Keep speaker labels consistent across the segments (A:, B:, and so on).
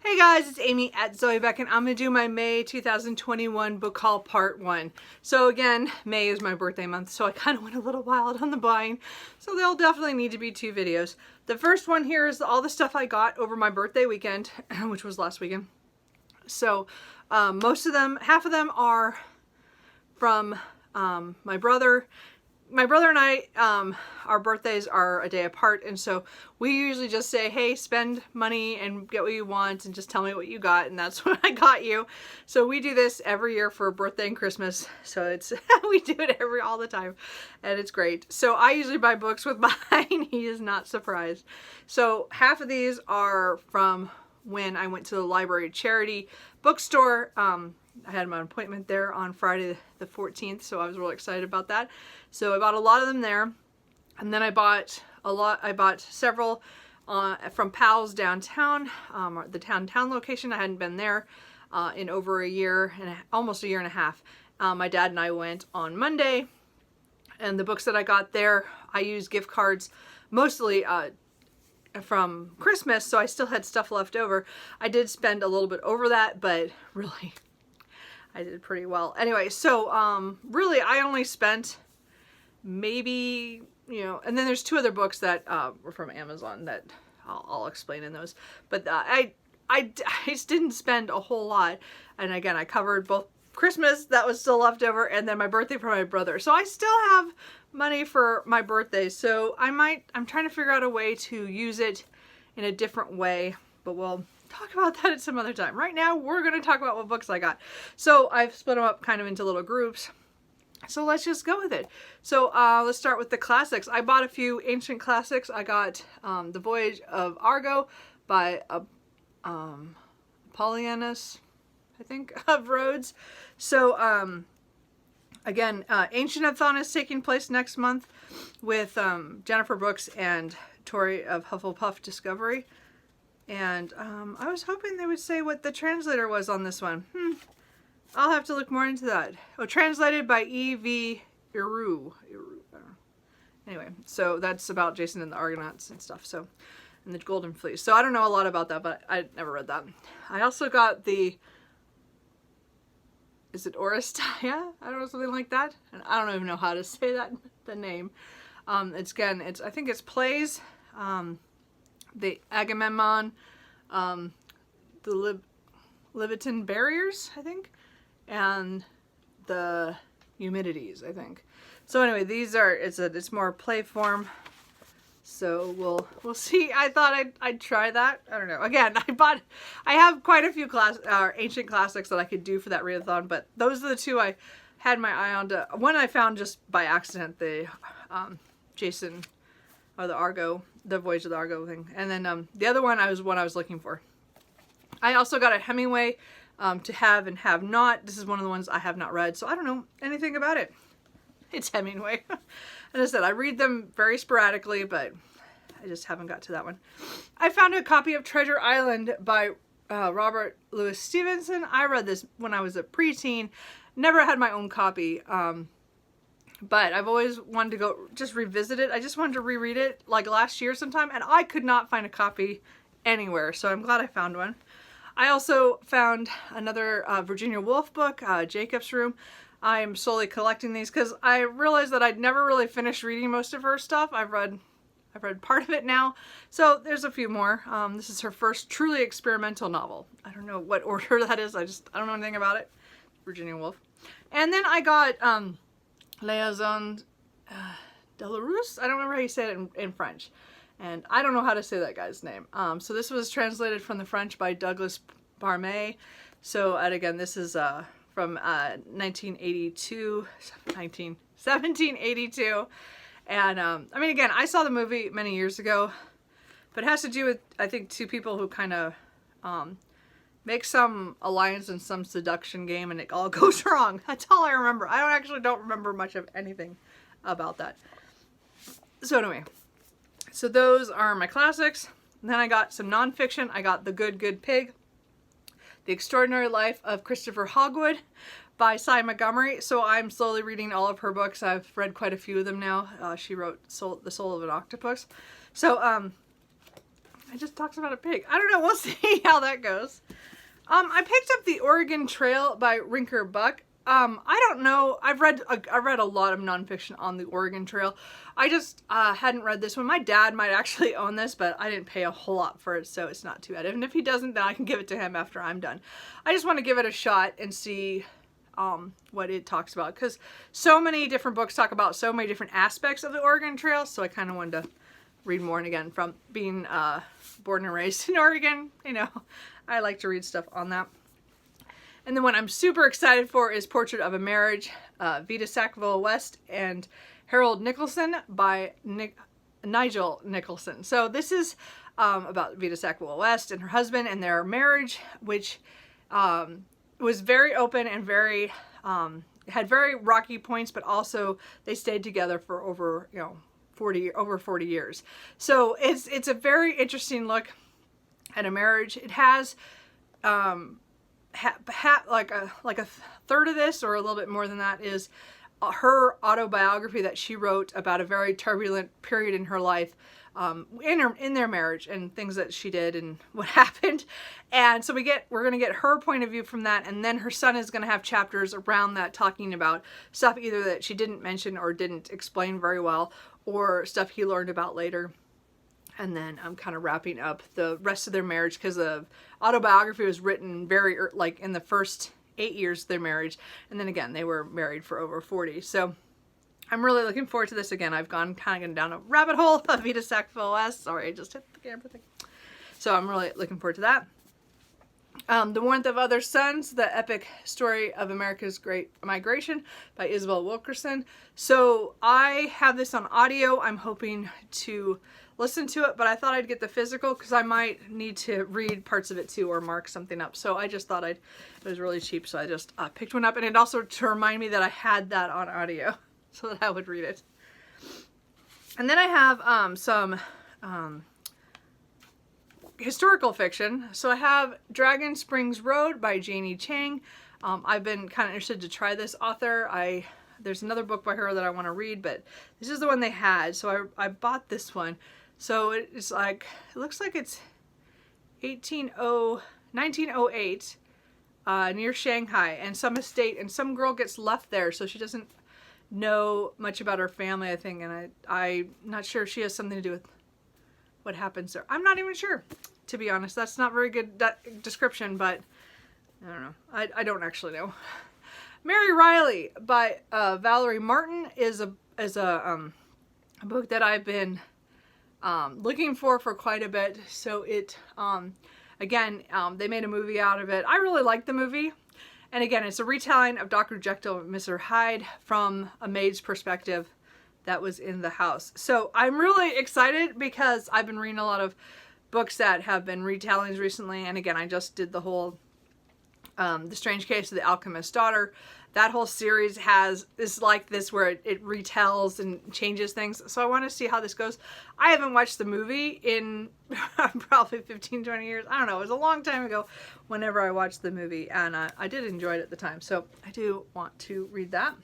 A: Hey guys, it's Amy at Zoe Beck, and I'm going to do my May 2021 book haul part 1. So again, May is my birthday month, so I kind of went a little wild on the buying. So there'll definitely need to be 2 videos. The first one here is all the stuff I got over my birthday weekend, which was last weekend. So most of them, half of them are from my brother. My brother and I, our birthdays are a day apart, and so we usually just say, hey, spend money and get what you want and just tell me what you got, and that's what I got you. So we do this every year for birthday and Christmas, so it's we do it all the time, and it's great. So I usually buy books with mine. He is not surprised. So half of these are from when I went to the library charity bookstore. I had my appointment there on Friday the 14th, so I was really excited about that. So I bought a lot of them there, and then I bought several from Pal's downtown, the downtown location. I hadn't been there in over a year and almost a year and a half. My dad and I went on Monday, and the books that I got there, I used gift cards mostly from Christmas, so I still had stuff left over. I did spend a little bit over that, but really I did pretty well. Anyway, so really I only spent maybe, and then there's 2 other books that were from Amazon that I'll explain in those. But I just didn't spend a whole lot. And again, I covered both Christmas, that was still left over, and then my birthday for my brother. So I still have money for my birthday. So I'm trying to figure out a way to use it in a different way, but we'll talk about that at some other time. Right now, we're going to talk about what books I got. So I've split them up kind of into little groups. So let's just go with it. So let's start with the classics. I bought a few ancient classics. I got The Voyage of Argo by Apollonius, I think, of Rhodes. So again, Ancientsathon is taking place next month with Jennifer Brooks and Tory of Hufflepuff Discovery. And I was hoping they would say what the translator was on this one. I'll have to look more into that. Oh, translated by E.V. Iru. Anyway, so that's about Jason and the Argonauts and stuff. So, and the Golden Fleece. So I don't know a lot about that, but I never read that. I also got the, is it Oresteia? I don't know, something like that. And I don't even know how to say that, the name. I think it's plays. The Agamemnon, the Leviathan Barriers, I think, and the Humidities, I think. So anyway, these are, it's more play form. So we'll see. I thought I'd try that. I don't know. Again, I have quite a few ancient classics that I could do for that readathon, but those are the 2 I had my eye on. One I found just by accident, the Jason, or the Voyage of the Argo thing. And then the other one I was looking for. I also got a Hemingway, To Have and Have Not. This is one of the ones I have not read, so I don't know anything about it. It's Hemingway. As I said, I read them very sporadically, but I just haven't got to that one. I found a copy of Treasure Island by Robert Louis Stevenson. I read this when I was a preteen. Never had my own copy. But I've always wanted to go just revisit it. I just wanted to reread it like last year sometime, and I could not find a copy anywhere, so I'm glad I found one. I also found another Virginia Woolf book, Jacob's Room. I'm slowly collecting these because I realized that I'd never really finished reading most of her stuff. I've read part of it now, so there's a few more. This is her first truly experimental novel. I don't know what order that is. I don't know anything about it. Virginia Woolf. And then I got Liaison de la Ruse. I don't remember how you say it in French. And I don't know how to say that guy's name. So this was translated from the French by Douglas Parme. So, and again, this is from 1782. And I mean, again, I saw the movie many years ago, but it has to do with, I think, 2 people who kind of make some alliance and some seduction game, and it all goes wrong. That's all I remember. I actually don't remember much of anything about that. So anyway, so those are my classics. And then I got some nonfiction. I got The Good, Good Pig, The Extraordinary Life of Christopher Hogwood by Cy Montgomery. So I'm slowly reading all of her books. I've read quite a few of them now. She wrote The Soul of an Octopus. So It just talks about a pig. I don't know. We'll see how that goes. I picked up The Oregon Trail by Rinker Buck. I don't know. I read a lot of nonfiction on the Oregon Trail. I just hadn't read this one. My dad might actually own this, but I didn't pay a whole lot for it, so it's not too bad. And if he doesn't, then I can give it to him after I'm done. I just want to give it a shot and see what it talks about, because so many different books talk about so many different aspects of the Oregon Trail, so I kind of wanted to read more. And again, from being born and raised in Oregon, you know, I like to read stuff on that. And the one I'm super excited for is Portrait of a Marriage, Vita Sackville-West and Harold Nicholson by Nigel Nicholson. So this is about Vita Sackville-West and her husband and their marriage, which was very open and very had very rocky points, but also they stayed together for over, you know, 40 years. So it's a very interesting look at a marriage. It has like a third of this, or a little bit more than that, is her autobiography that she wrote about a very turbulent period in her life, in their marriage, and things that she did and what happened. And so we're gonna get her point of view from that, and then her son is gonna have chapters around that talking about stuff either that she didn't mention or didn't explain very well, or stuff he learned about later. And then I'm kind of wrapping up the rest of their marriage, because the autobiography was written very, like, in the first 8 years of their marriage. And then again, they were married for over 40. So I'm really looking forward to this. Again, I've gone kind of down a rabbit hole of Vita Sackville-West. Sorry, I just hit the camera thing. So I'm really looking forward to that. The Warmth of Other Suns, the epic story of America's Great Migration by Isabel Wilkerson. So I have this on audio. I'm hoping to listen to it, but I thought I'd get the physical because I might need to read parts of it too, or mark something up. So I just thought it was really cheap, so I just picked one up, and it also to remind me that I had that on audio so that I would read it. And then I have some historical fiction. So I have Dragon Springs Road by Janie Chang. I've been kind of interested to try this author. There's another book by her that I want to read, but this is the one they had, so I bought this one. So it's like, it looks like it's 1908 near Shanghai, and some estate, and some girl gets left there, so she doesn't know much about her family, I think, and I'm not sure if she has something to do with what happens there. I'm not even sure, to be honest. That's not very good description, but I don't know. I don't actually know. Mary Riley by Valerie Martin is a book that I've been looking for quite a bit. So it, again, they made a movie out of it. I really like the movie. And again, it's a retelling of Dr. Jekyll and Mr. Hyde from a maid's perspective that was in the house. So I'm really excited because I've been reading a lot of books that have been retellings recently. And again, I just did the whole The Strange Case of the Alchemist's Daughter. That whole series is like this, where it retells and changes things. So I want to see how this goes. I haven't watched the movie in probably 15, 20 years. I don't know. It was a long time ago whenever I watched the movie, and I did enjoy it at the time. So I do want to read that.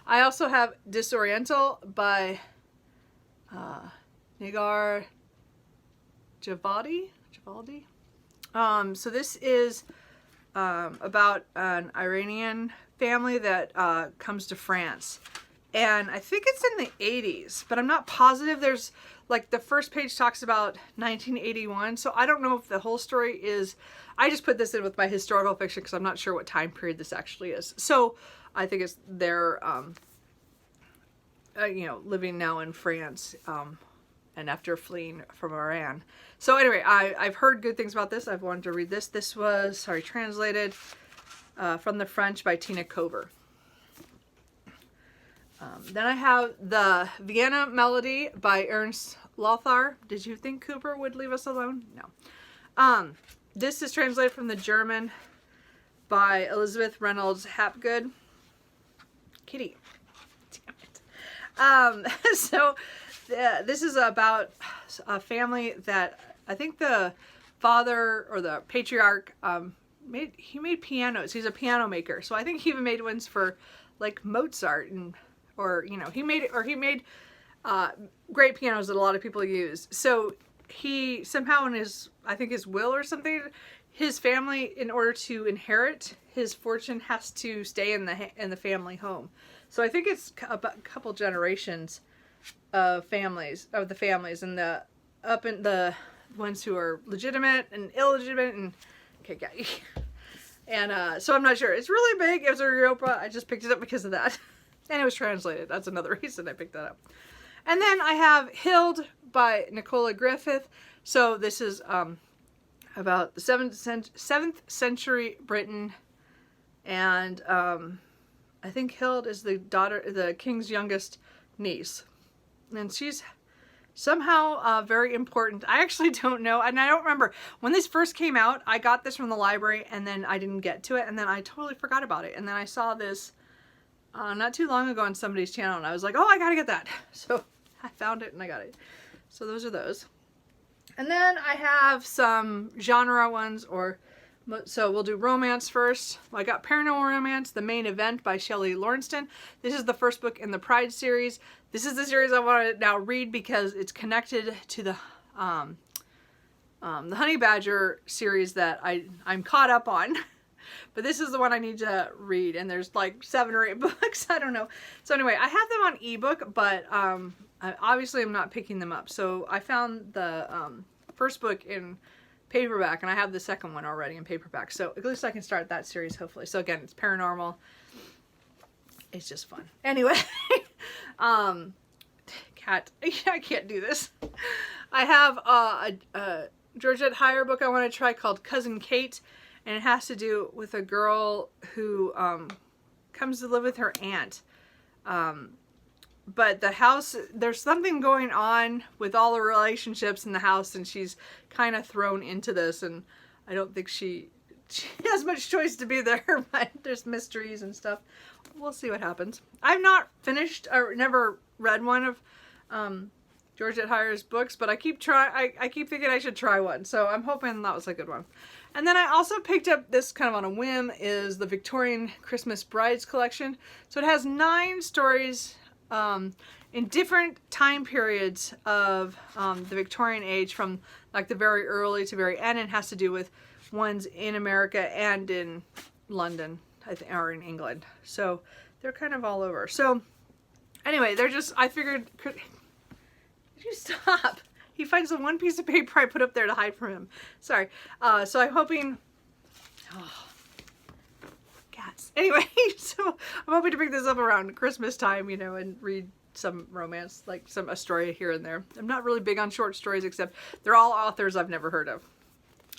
A: I also have Disoriental by Nigar Javadi. So this is about an Iranian family that comes to France, and I think it's in the 80s, but I'm not positive. There's, like, the first page talks about 1981, so I don't know if the whole story is. I just put this in with my historical fiction because I'm not sure what time period this actually is. So I think it's they're you know, living now in France, and after fleeing from Iran. So anyway, I've heard good things about this. I've wanted to read this. This was, translated from the French by Tina Cover. Then I have the Vienna Melody by Ernst Lothar. Did you think Cooper would leave us alone? No. This is translated from the German by Elizabeth Reynolds Hapgood. Kitty. Damn it. So this is about a family that I think the father, or the patriarch, he made pianos. He's a piano maker. So I think he even made ones for, like, Mozart, and he made great pianos that a lot of people use. So he somehow in his, I think his will or something, his family, in order to inherit his fortune, has to stay in the family home. So I think it's a couple generations of the families, and the ones who are legitimate and illegitimate, and okay, yeah. And so I'm not sure. It's really big. It was a Europa. I just picked it up because of that. And it was translated. That's another reason I picked that up. And then I have Hild by Nicola Griffith. So this is about the 7th century Britain. And I think Hild is the king's youngest niece. And she's somehow very important. I actually don't know, and I don't remember. When this first came out, I got this from the library, and then I didn't get to it, and then I totally forgot about it. And then I saw this not too long ago on somebody's channel, and I was like, oh, I gotta get that. So I found it, and I got it. So those are those. And then I have some genre ones, so we'll do romance first. I got Paranormal Romance, The Main Event by Shelley Lawrenston. This is the first book in the Pride series. This is the series I want to now read because it's connected to the Honey Badger series that I'm caught up on. But this is the one I need to read, and there's like 7 or 8 books. I don't know. So anyway, I have them on ebook, but obviously I'm not picking them up. So I found the first book in paperback, and I have the second one already in paperback, so at least I can start that series hopefully. So again, it's paranormal. It's just fun. Anyway, cat, I can't do this. I have a Georgette Heyer book I want to try called Cousin Kate, and it has to do with a girl who comes to live with her aunt. But the house, there's something going on with all the relationships in the house, and she's kind of thrown into this, and I don't think she has much choice to be there, but there's mysteries and stuff. We'll see what happens. I've not finished or never read one of Georgette Heyer's books, but I keep thinking I should try one, so I'm hoping that was a good one. And then I also picked up this kind of on a whim, is the Victorian Christmas Brides collection. So it has 9 stories in different time periods of the Victorian age, from like the very early to very end, and has to do with ones in America and in London, I think, or in England. So they're kind of all over. So anyway, they're just, I figured, could you stop? He finds the one piece of paper I put up there to hide from him. Sorry. So I'm hoping, cats. Anyway, so I'm hoping to pick this up around Christmas time, you know, and read some romance, like a story here and there. I'm not really big on short stories, except they're all authors I've never heard of.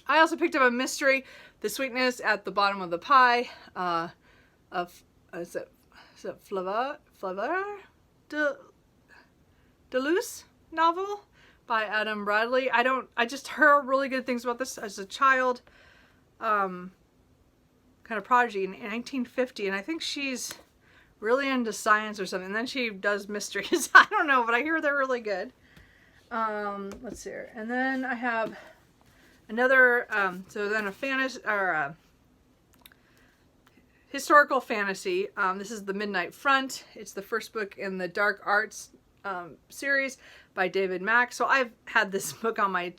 A: I also picked up a mystery, The Sweetness at the Bottom of the Pie, is it Flaveur Deleuze novel by Adam Bradley. I just heard really good things about this as a child, kind of prodigy in 1950, and I think she's really into science or something, and then she does mysteries. I don't know, but I hear they're really good. Let's see here. And then I have another, so then a fantasy, or historical fantasy. This is The Midnight Front. It's the first book in the Dark Arts series by David Mack. So I've had this book on my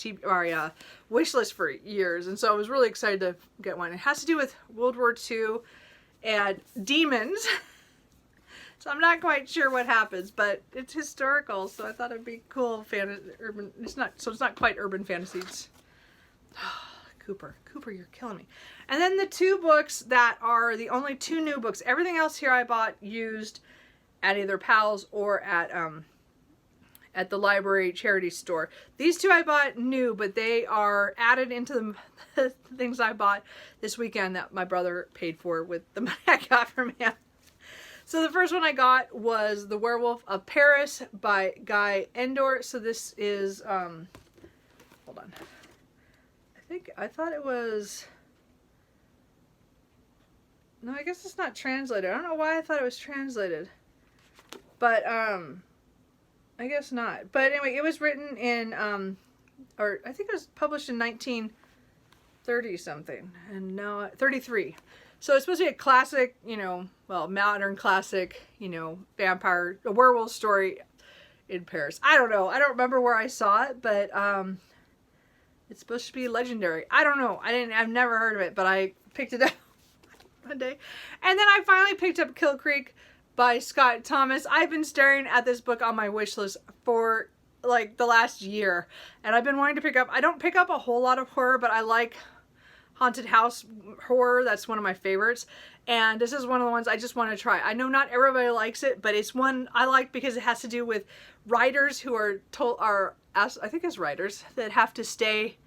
A: wish list for years, and so I was really excited to get one. It has to do with World War II and demons. So I'm not quite sure what happens, but it's historical, so I thought it'd be cool. Urban. It's not quite urban fantasy. It's, Cooper, you're killing me. And then the 2 books that are the only 2 new books. Everything else here I bought used at either Powell's or at the library charity store. These 2 I bought new, but they are added into the things I bought this weekend that my brother paid for with the money I got from him. So the first one I got was The Werewolf of Paris by Guy Endor. So this is, hold on. I thought it was, no, I guess it's not translated. I don't know why I thought it was translated. But, I guess not. But anyway, it was written in, or I think it was published in 1930 something. And now, 33. So it's supposed to be a classic, you know, well, modern classic, you know, a werewolf story in Paris. I don't know. I don't remember where I saw it, but It's supposed to be legendary. I don't know. I've never heard of it, but I picked it up one day. And then I finally picked up Killcreek by Scott Thomas. I've been staring at this book on my wish list for like the last year, and I've been wanting to pick up. I don't pick up a whole lot of horror, but I like haunted house horror. That's one of my favorites, and this is one of the ones I just want to try. I know not everybody likes it, but it's one I like because it has to do with writers who are I think it's writers that have to stay,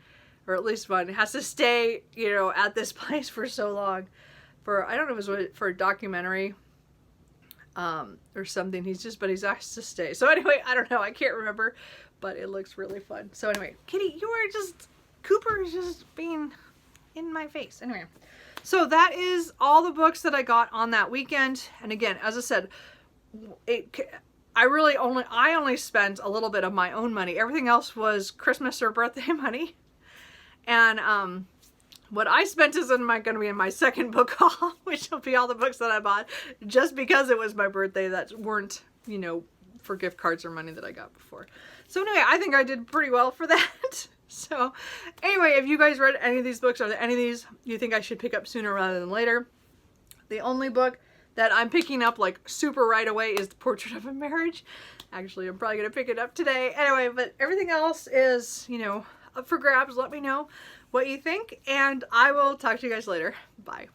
A: or at least one has to stay, you know, at this place for so long, for I don't know if it was for a documentary or something. But he's asked to stay. So anyway, I don't know. I can't remember, but it looks really fun. So anyway, Kitty, Cooper is just being in my face. Anyway, so that is all the books that I got on that weekend. And again, as I said, I only spent a little bit of my own money. Everything else was Christmas or birthday money. And what I spent is going to be in my second book haul, which will be all the books that I bought just because it was my birthday that weren't, you know, for gift cards or money that I got before. So anyway, I think I did pretty well for that. So anyway, if you guys read any of these books, are there any of these you think I should pick up sooner rather than later? The only book that I'm picking up like super right away is The Portrait of a Marriage. Actually, I'm probably going to pick it up today. Anyway, but everything else is, you know, up for grabs. Let me know what you think, and I will talk to you guys later. Bye.